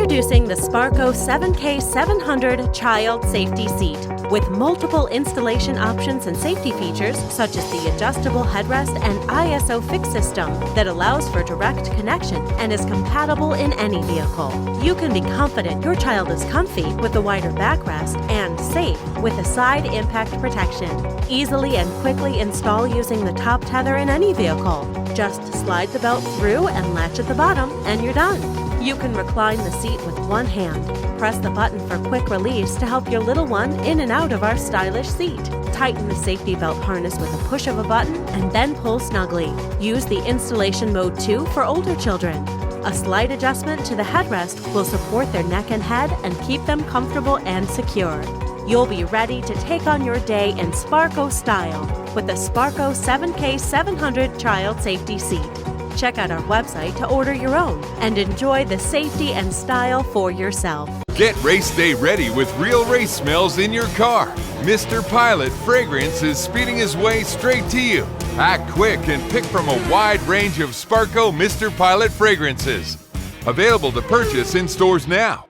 Introducing the Sparco 7K700 Child Safety Seat. With multiple installation options and safety features such as the adjustable headrest and ISO fix system that allows for direct connection and is compatible in any vehicle. You can be confident your child is comfy with the wider backrest and safe with the side impact protection. Easily and quickly install using the top tether in any vehicle. Just slide the belt through and latch at the bottom and you're done. You can recline the seat with one hand. Press the button for quick release to help your little one in and out of our stylish seat. Tighten the safety belt harness with a push of a button and then pull snugly. Use the installation mode 2 for older children. A slight adjustment to the headrest will support their neck and head and keep them comfortable and secure. You'll be ready to take on your day in Sparco style with the Sparco 7K700 Child Safety Seat. Check out our website to order your own and enjoy the safety and style for yourself. Get race day ready with real race smells in your car. Mr. Pilot Fragrance is speeding his way straight to you. Act quick and pick from a wide range of Sparco Mr. Pilot fragrances. Available to purchase in stores now.